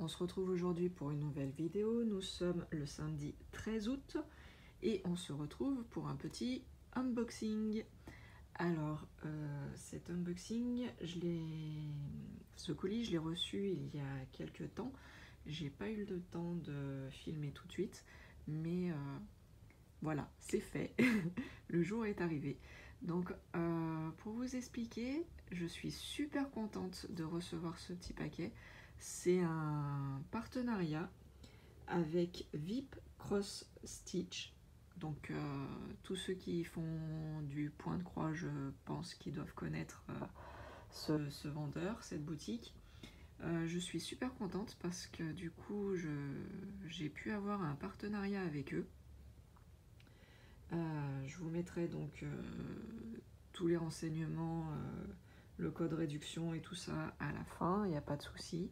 on se retrouve aujourd'hui pour une nouvelle vidéo. Nous sommes le samedi 13 août et on se retrouve pour un petit unboxing. Alors, cet unboxing, ce colis, je l'ai reçu il y a quelques temps. J'ai pas eu le temps de filmer tout de suite, mais voilà, c'est fait. Le jour est arrivé. Donc, pour vous expliquer, je suis super contente de recevoir ce petit paquet. C'est un partenariat avec VIP Cross Stitch. Donc, tous ceux qui font du point de croix, je pense qu'ils doivent connaître ce vendeur, cette boutique. Je suis super contente parce que du coup, j'ai pu avoir un partenariat avec eux. Je vous mettrai donc tous les renseignements, le code réduction et tout ça à la fin, il n'y a pas de souci.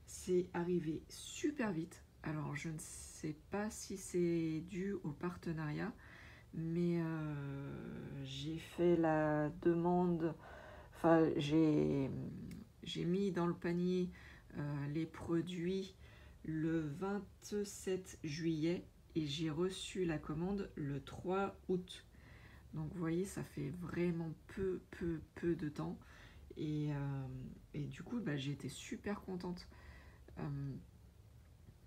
C'est arrivé super vite. Alors je ne sais pas si c'est dû au partenariat, mais j'ai fait la demande, enfin j'ai mis dans le panier les produits le 27 juillet et j'ai reçu la commande le 3 août. Donc vous voyez, ça fait vraiment peu de temps. Et du coup, j'ai été super contente.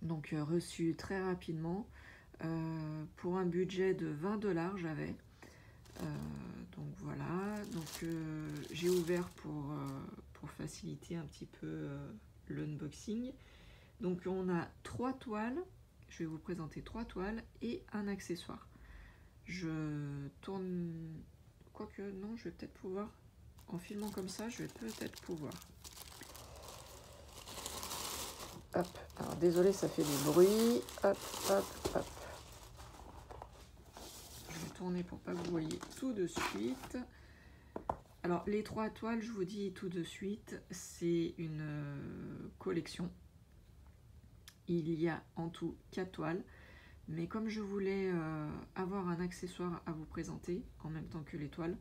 Donc reçu très rapidement. Pour un budget de 20 $, j'avais. Donc voilà. Donc j'ai ouvert pour faciliter un petit peu l'unboxing. Donc on a 3 toiles. Je vais vous présenter 3 toiles et un accessoire. Je tourne, quoique non, je vais peut-être pouvoir, en filmant comme ça, je vais peut-être pouvoir. Hop, alors désolé, ça fait du bruit. Hop, hop, hop. Je vais tourner pour pas que vous voyez tout de suite. Alors les 3 toiles, je vous dis tout de suite, c'est une collection. Il y a en tout 4 toiles. Mais comme je voulais avoir un accessoire à vous présenter en même temps que les toiles,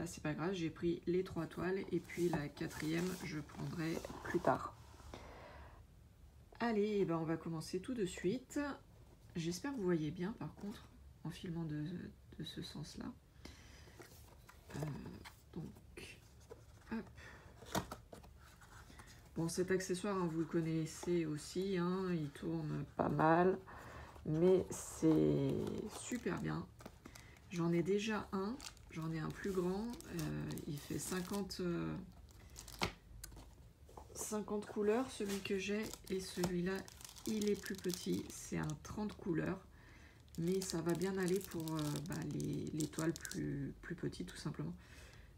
c'est pas grave, j'ai pris les 3 toiles et puis la 4e je prendrai plus tard. Allez, on va commencer tout de suite. J'espère que vous voyez bien par contre en filmant de ce sens-là. Donc, hop. Bon, cet accessoire, vous le connaissez aussi, il tourne pas mal, mais c'est super bien. J'en ai déjà un, j'en ai un plus grand, il fait 50 couleurs, celui que j'ai, et celui-là, il est plus petit, c'est un 30 couleurs, mais ça va bien aller pour les toiles plus petites, tout simplement.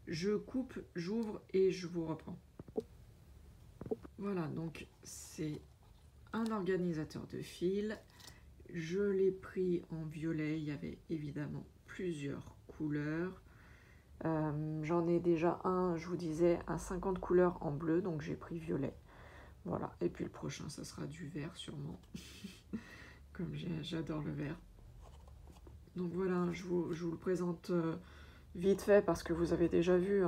Je coupe, j'ouvre et je vous reprends. Voilà, donc c'est un organisateur de fil. Je l'ai pris en violet, il y avait évidemment plusieurs couleurs. J'en ai déjà un, je vous disais, un 50 couleurs en bleu, donc j'ai pris violet. Voilà, et puis le prochain, ça sera du vert sûrement, comme j'adore le vert. Donc voilà, je vous le présente vite fait parce que vous avez déjà vu,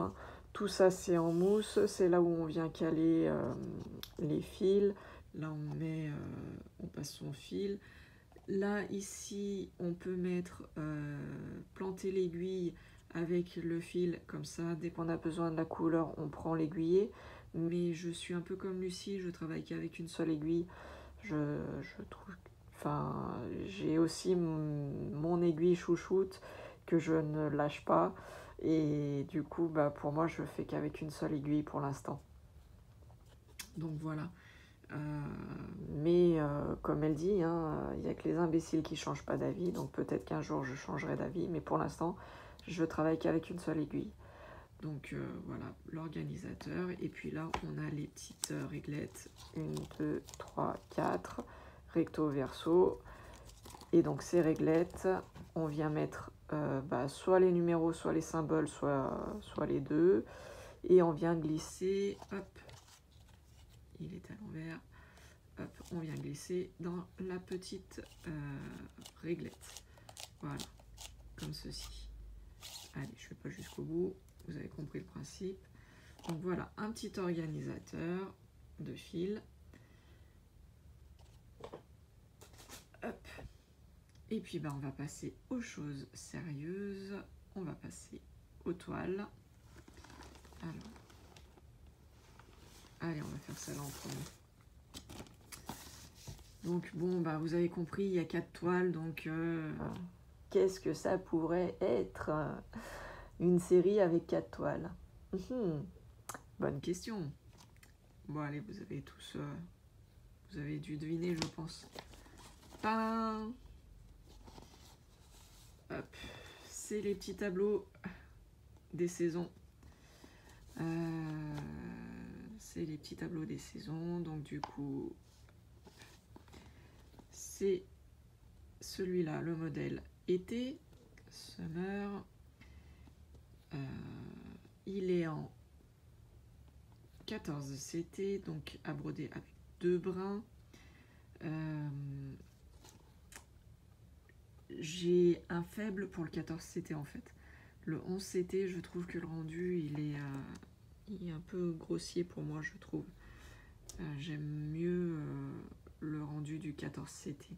tout ça c'est en mousse, c'est là où on vient caler les fils. Là on passe son fil. Là ici on peut mettre, planter l'aiguille avec le fil comme ça. Dès qu'on a besoin de la couleur, on prend l'aiguillet. Mais je suis un peu comme Lucie, je travaille qu'avec une seule aiguille. Je trouve, j'ai aussi mon aiguille chouchoute que je ne lâche pas. Et du coup, pour moi, je fais qu'avec une seule aiguille pour l'instant. Donc voilà. Mais comme elle dit, il n'y a que les imbéciles qui ne changent pas d'avis. Donc peut-être qu'un jour, je changerai d'avis. Mais pour l'instant, je travaille qu'avec une seule aiguille. Donc voilà, l'organisateur. Et puis là, on a les petites réglettes. 1, 2, 3, 4. Recto, verso. Et donc ces réglettes, on vient mettre soit les numéros, soit les symboles, soit les deux. Et on vient glisser, hop, il est à l'envers, hop, on vient glisser dans la petite réglette. Voilà, comme ceci. Allez, je ne vais pas jusqu'au bout, vous avez compris le principe. Donc voilà, un petit organisateur. de fil. Hop. Et puis on va passer aux choses sérieuses. On va passer aux toiles. Alors, allez, on va faire ça là en premier. Donc bon, vous avez compris, il y a 4 toiles, donc qu'est-ce que ça pourrait être une série avec 4 toiles? Bonne question. Bon allez, vous avez tous, vous avez dû deviner, je pense. Hop, c'est les petits tableaux des saisons. C'est les petits tableaux des saisons, donc du coup, c'est celui-là, le modèle été, summer. Il est en 14 CT, donc à broder avec 2 brins. J'ai un faible pour le 14 CT en fait. Le 11 CT, je trouve que le rendu, il est un peu grossier pour moi, je trouve. J'aime mieux le rendu du 14 CT.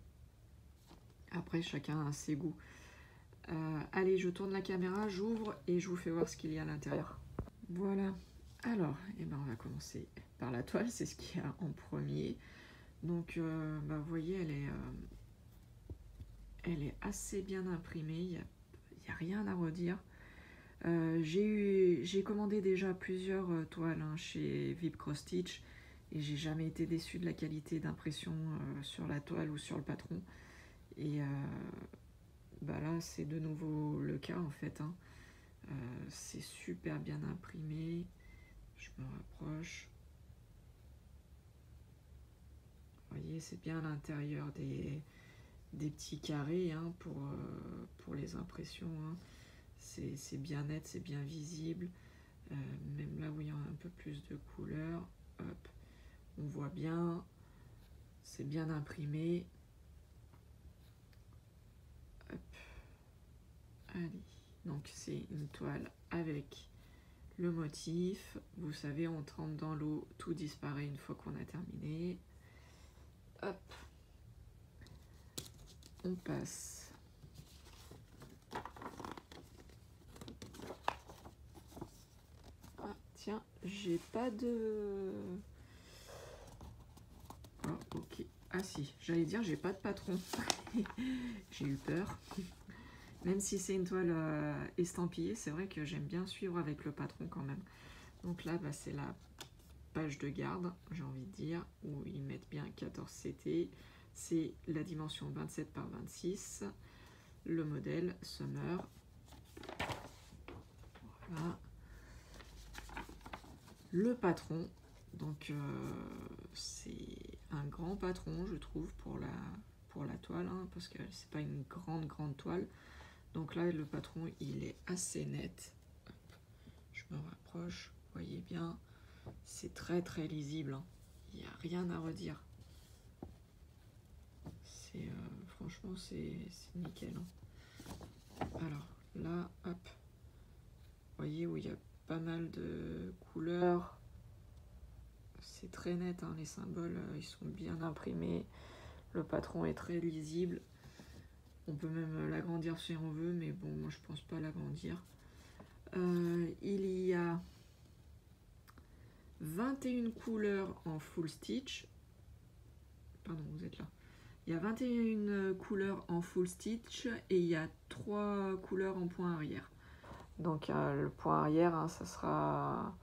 Après, chacun a ses goûts. Allez, je tourne la caméra, j'ouvre et je vous fais voir ce qu'il y a à l'intérieur. Voilà. Alors, on va commencer par la toile, c'est ce qu'il y a en premier. Donc, vous voyez, elle est assez bien imprimée, il n'y a rien à redire. J'ai commandé déjà plusieurs toiles chez VIP Cross Stitch et j'ai jamais été déçue de la qualité d'impression sur la toile ou sur le patron. Et là, c'est de nouveau le cas en fait. C'est super bien imprimé. Je me rapproche. Vous voyez, c'est bien à l'intérieur des petits carrés pour les impressions. C'est bien net, c'est bien visible. Même là où il y a un peu plus de couleurs, hop, on voit bien. C'est bien imprimé. Hop. Allez. Donc c'est une toile avec le motif. Vous savez, on trempe dans l'eau, tout disparaît une fois qu'on a terminé. Hop. On passe. Ah, tiens, j'ai pas de... Oh, ok. Ah si, j'allais dire, j'ai pas de patron. J'ai eu peur. Même si c'est une toile estampillée, c'est vrai que j'aime bien suivre avec le patron quand même. Donc là, c'est la page de garde, j'ai envie de dire, où ils mettent bien 14 CT. C'est la dimension 27 par 26. Le modèle Summer. Voilà. Le patron. Donc c'est un grand patron, je trouve, pour la toile, parce que c'est pas une grande toile. Donc là, le patron, il est assez net. Hop. Je me rapproche, vous voyez bien. C'est très lisible. Il n'y a rien à redire. Franchement, c'est nickel. Alors là, hop. Vous voyez où il y a pas mal de couleurs. C'est très net, les symboles, ils sont bien imprimés. Le patron est très lisible. On peut même l'agrandir si on veut, mais bon, moi je pense pas l'agrandir. Il y a 21 couleurs en full stitch. Pardon, vous êtes là. Il y a 21 couleurs en full stitch et il y a 3 couleurs en point arrière. Donc le point arrière, ça sera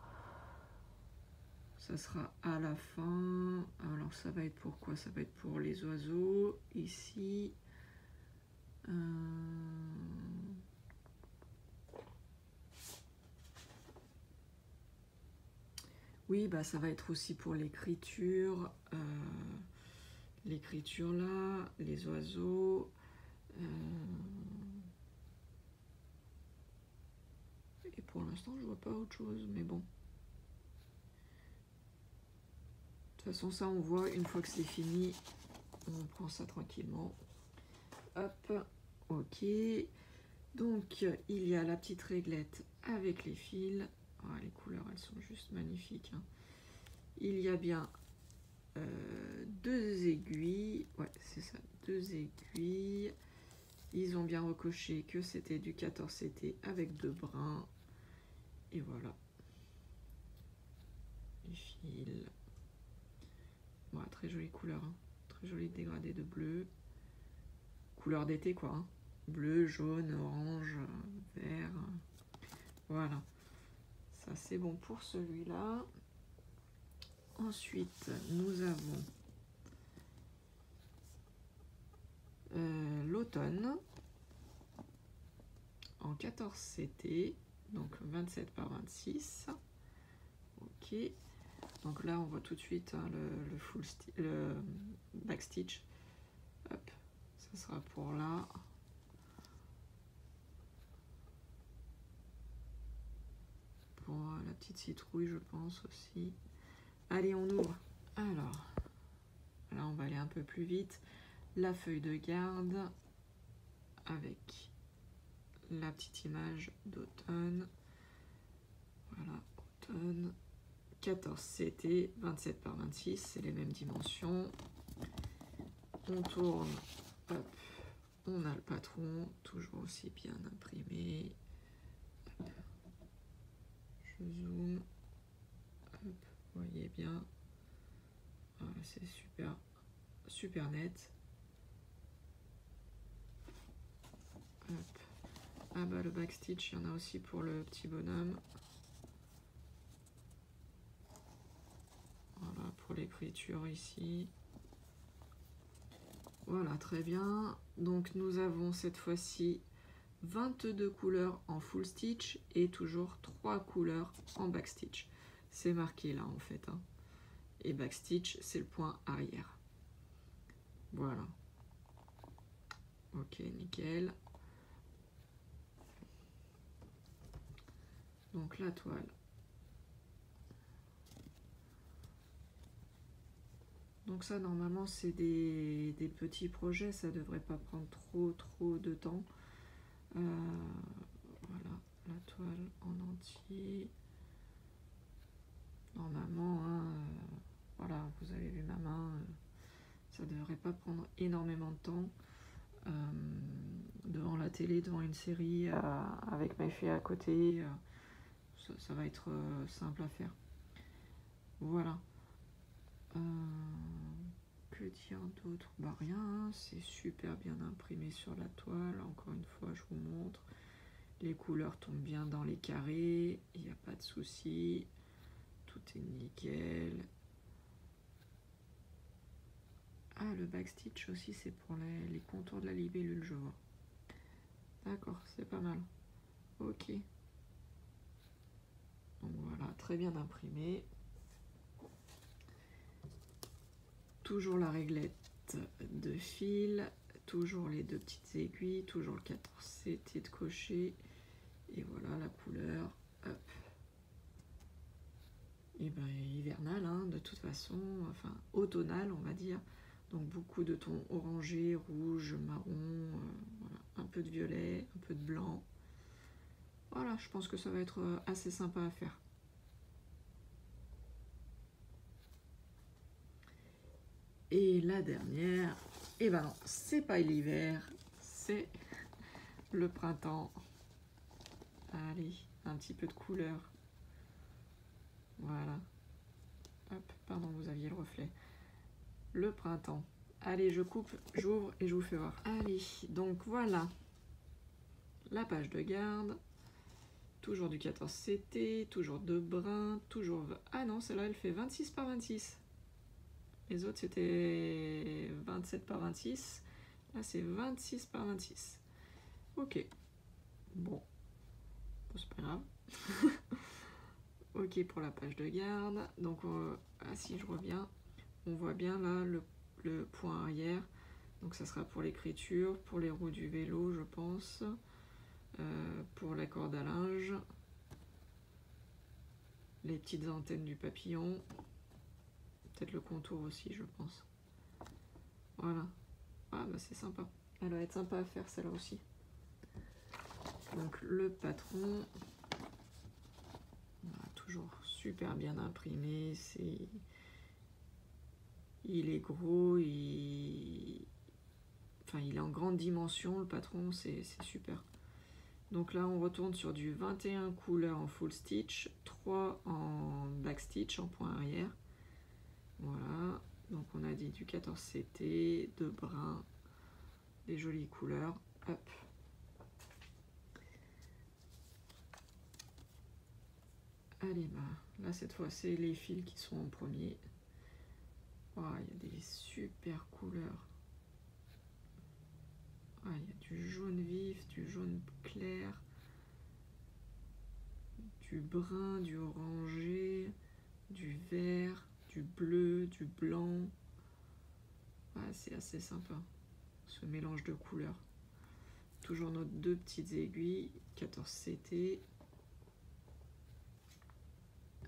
à la fin. Alors ça va être pour quoi? Ça va être pour les oiseaux. Ici. Oui, ça va être aussi pour l'écriture. L'écriture là, les oiseaux. Et pour l'instant, je vois pas autre chose, mais bon. De toute façon, ça, on voit une fois que c'est fini. On prend ça tranquillement. Hop, ok. Donc, il y a la petite réglette avec les fils. Oh, les couleurs, elles sont juste magnifiques. Il y a bien 2 aiguilles, ouais c'est ça, 2 aiguilles. Ils ont bien recoché que c'était du 14 CT avec 2 brins. Et voilà. Les fils. Ouais, très jolie couleur, hein. Très joli dégradé de bleu. Couleur d'été quoi, hein. Bleu, jaune, orange, vert. Voilà. Ça c'est bon pour celui-là. Ensuite, nous avons l'automne en 14 CT, donc 27 par 26. Ok. Donc là, on voit tout de suite hein, le backstitch. Hop, ça sera pour là. Pour la petite citrouille, je pense aussi. Allez, on ouvre. Alors, là, on va aller un peu plus vite. La feuille de garde avec la petite image d'automne. Voilà, automne. 14 CT, 27 par 26, c'est les mêmes dimensions. On tourne, hop, on a le patron, toujours aussi bien imprimé. Hop. Je zoome, hop, vous voyez bien. Voilà, c'est super, super net. Hop. Ah bah le backstitch, il y en a aussi pour le petit bonhomme. Voilà, pour l'écriture ici. Voilà, très bien. Donc nous avons cette fois-ci 22 couleurs en full stitch et toujours 3 couleurs en backstitch. C'est marqué là en fait, hein. Et backstitch, c'est le point arrière. Voilà. Ok, nickel. Donc la toile. Donc ça, normalement, c'est des petits projets. Ça devrait pas prendre trop de temps. Voilà, la toile en entier. Normalement, hein, voilà, vous avez vu ma main. Ça devrait pas prendre énormément de temps. Devant la télé, devant une série, avec mes filles à côté, ça va être simple à faire. Voilà. Que dire d'autre? Bah rien, hein, c'est super bien imprimé sur la toile. Encore une fois, je vous montre. Les couleurs tombent bien dans les carrés, il n'y a pas de souci. Tout est nickel. Ah, le backstitch aussi, c'est pour les contours de la libellule, je vois. D'accord, c'est pas mal. Ok. Donc voilà, très bien imprimé. Toujours la réglette de fil, toujours les 2 petites aiguilles, toujours le 14 CT de cocher. Et voilà la couleur. Hop. Et ben hivernale, hein, de toute façon, enfin automnale, on va dire. Donc beaucoup de tons orangés, rouge, marron, voilà, un peu de violet, un peu de blanc. Voilà, je pense que ça va être assez sympa à faire. Et la dernière, et ben non, c'est pas l'hiver, c'est le printemps. Allez, un petit peu de couleur. Voilà. Hop, pardon, vous aviez le reflet. Le printemps. Allez, je coupe, j'ouvre et je vous fais voir. Allez, donc voilà. La page de garde. Toujours du 14 CT, toujours 2 brins, toujours... Ah non, celle-là, elle fait 26 par 26. Les autres, c'était 27 par 26. Là, c'est 26 par 26. Ok. Bon. C'est pas grave. Ok pour la page de garde. Donc, si je reviens, on voit bien là le point arrière. Donc, ça sera pour l'écriture, pour les roues du vélo, je pense. Pour la corde à linge. Les petites antennes du papillon. Peut-être le contour aussi, je pense. Voilà. Ah, bah c'est sympa. Elle va être sympa à faire, celle-là aussi. Donc, le patron. Voilà, toujours super bien imprimé. il est gros, enfin, il est en grande dimension, le patron, c'est super. Donc là, on retourne sur du 21 couleurs en full stitch, 3 en back stitch, en point arrière. Voilà, donc on a dit du 14 CT, de brun, des jolies couleurs. Hop. Allez, bah, là, cette fois, c'est les fils qui sont en premier. Oh, il y a des super couleurs. Ah, il y a du jaune vif, du jaune clair, du brun, du orangé, du vert, du bleu, du blanc. Ah, c'est assez sympa, ce mélange de couleurs. Toujours nos deux petites aiguilles, 14 CT.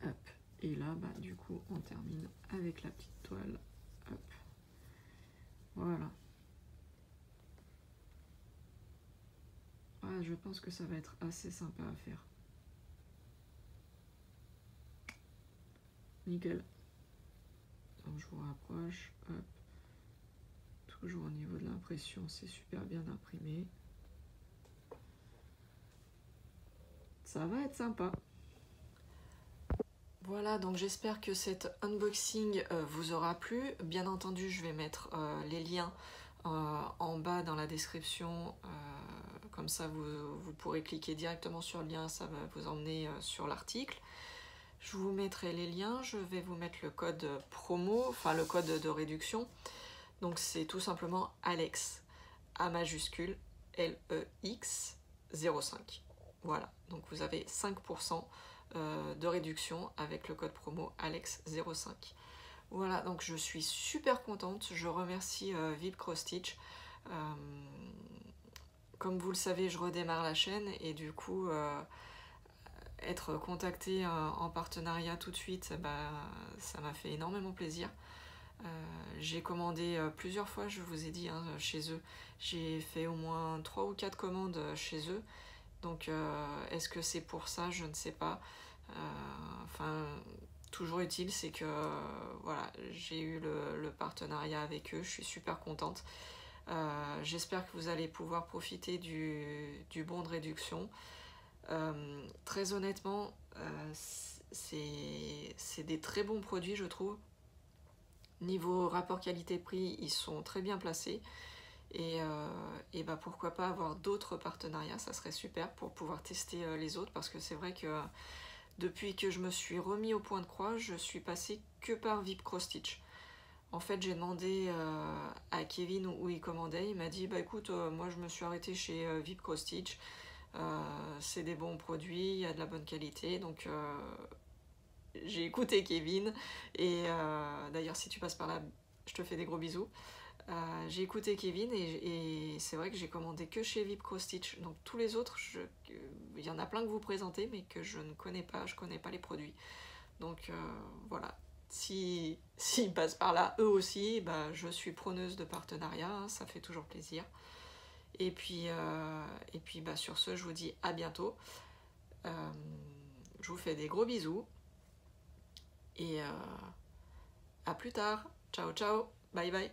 Hop. Et là, bah, du coup, on termine avec la petite toile. Hop. Voilà. Ah, je pense que ça va être assez sympa à faire. Nickel. Donc je vous rapproche. Hop. Toujours au niveau de l'impression, c'est super bien imprimé. Ça va être sympa. Voilà, donc j'espère que cet unboxing vous aura plu. Bien entendu, je vais mettre les liens en bas dans la description. Comme ça, vous pourrez cliquer directement sur le lien, ça va vous emmener sur l'article. Je vous mettrai les liens, je vais vous mettre le code promo, enfin le code de réduction. Donc c'est tout simplement Alex, A majuscule, L-E-X 05. Voilà, donc vous avez 5% de réduction avec le code promo Alex05. Voilà, donc je suis super contente, je remercie VIP Cross Stitch. Comme vous le savez, je redémarre la chaîne et du coup, être contactée en partenariat tout de suite, bah, ça m'a fait énormément plaisir. J'ai commandé plusieurs fois, je vous ai dit, hein, chez eux. J'ai fait au moins 3 ou 4 commandes chez eux. Donc, est-ce que c'est pour ça? Je ne sais pas. Enfin, toujours utile, c'est que voilà, j'ai eu le partenariat avec eux. Je suis super contente. J'espère que vous allez pouvoir profiter du bon de réduction. Très honnêtement, c'est des très bons produits, je trouve. Niveau rapport qualité-prix, ils sont très bien placés. Et bah, pourquoi pas avoir d'autres partenariats, ça serait super pour pouvoir tester les autres. Parce que c'est vrai que depuis que je me suis remis au point de croix, je suis passée que par VIP Cross Stitch. En fait, j'ai demandé à Kevin où il commandait. Il m'a dit, bah écoute, moi je me suis arrêtée chez VIP Cross Stitch. C'est des bons produits, il y a de la bonne qualité. Donc j'ai écouté Kevin. Et d'ailleurs, si tu passes par là, je te fais des gros bisous. J'ai écouté Kevin et c'est vrai que j'ai commandé que chez VIP Cross Stitch. Donc tous les autres, il y en a plein que vous présentez, mais que je ne connais pas. Je connais pas les produits. Donc voilà. S'ils passent par là, eux aussi, bah, je suis preneuse de partenariat, hein, ça fait toujours plaisir. Et puis bah, sur ce, je vous dis à bientôt. Je vous fais des gros bisous. Et à plus tard. Ciao, ciao. Bye, bye.